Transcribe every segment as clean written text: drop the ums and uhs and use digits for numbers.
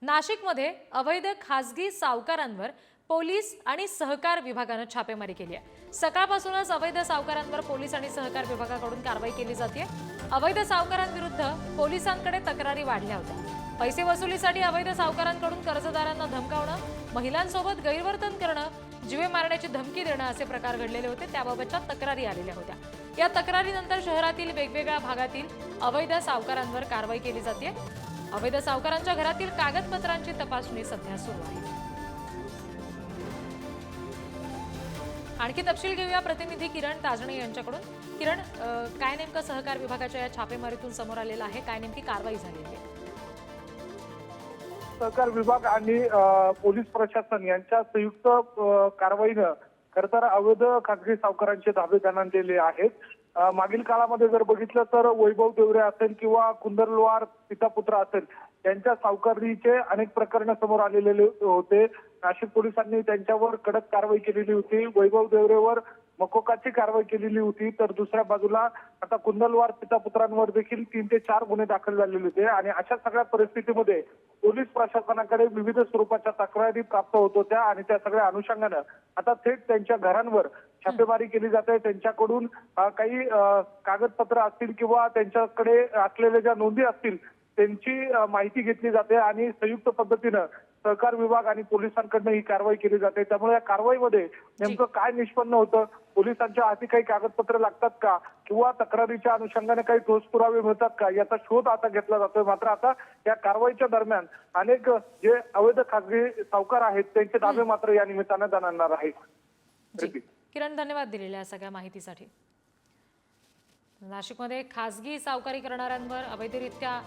नाशिकमध्ये अवैध खासगी सावकारांवर पोलीस आणि सहकार विभागाने छापेमारी केली आहे। सकाळपासूनच अवैध सावकारांवर पोलीस आणि सहकार विभागाकडून कारवाई केली जाते। अवैध सावकारांविरुद्ध पोलिसांकडे तक्रारी वाढल्या होत्या। पैसे वसुलीसाठी अवैध सावकारांकडून कर्जदारांना धमकावणं, महिलांसोबत गैरवर्तन करणं, जीवे मारण्याची धमकी देणं असे प्रकार घडलेले होते। त्याबाबतच्या तक्रारी आलेल्या होत्या। या तक्रारीनंतर शहरातील वेगवेगळ्या भागातील अवैध सावकारांवर कारवाई केली जाते। अवैध सावकारांच्या घरातील कागदपत्रांची तपासणी सध्या सुरू आहे। आणखी तपशील घेऊया प्रतिनिधी किरण ताजणे यांच्याकडून। किरण, काय नेमकं सहकार विभागाच्या या छापेमारीतून समोर आलेलं आहे? काय नेमकी कारवाई झालेली आहे? सहकार विभाग आणि पोलीस प्रशासन यांच्या संयुक्त कारवाईनं खरं तर अवैध खासगी सावकारांचे धाबे त्यांना दिले आहेत। मागील काळामध्ये जर बघितलं तर वैभव देवरे असेल किंवा कुंदरलवार पिता पुत्र असेल त्यांच्या सावकारीचे अनेक प्रकरण समोर आलेले होते। नाशिक पोलिसांनी त्यांच्यावर कडक कारवाई केलेली होती। वैभव देवरेवर मकोकाची कारवाई केलेली होती, तर दुसऱ्या बाजूला आता कुंदलवार पिता पुत्रांवर देखील 3 ते 4 गुन्हे दाखल झालेले होते। आणि अशा सगळ्या परिस्थितीमध्ये पोलीस प्रशासनाकडे विविध स्वरूपाच्या तक्रारी प्राप्त होत होत्या आणि त्या सगळ्या अनुषंगानं आता थेट त्यांच्या घरांवर छापेमारी केली जाते। त्यांच्याकडून काही कागदपत्र असतील किंवा त्यांच्याकडे असलेल्या ज्या नोंदी असतील त्यांची माहिती घेतली जाते आणि संयुक्त पद्धतीनं सहकार विभाग आणि पोलिसांकडून ही कारवाई केली जाते। त्यामुळे या कारवाईमध्ये नेमकं काय निष्पन्न होतं, पोलिसांच्या हाती काही कागदपत्र लागतात का किंवा तक्रारीच्या अनुषंगाने काही ठोस पुरावे मिळतात का याचा शोध आता घेतला जातोय। मात्र आता या कारवाईच्या दरम्यान अनेक जे अवैध खासगी सावकार आहेत त्यांचे दावे मात्र या निमित्तानं जाणणार आहेत। किरण, धन्यवाद दिलेल्या सगळ्या माहितीसाठी। नाशिकमध्ये खासगी सावकारी करणाऱ्यांवर, अवैधरित्या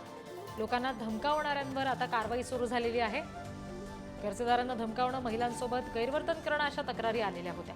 लोकांना धमकावणाऱ्यांवर आता कारवाई सुरू झालेली आहे। कर्जदारांना धमकावणं, महिलांसोबत गैरवर्तन करणं अशा तक्रारी आलेल्या होत्या।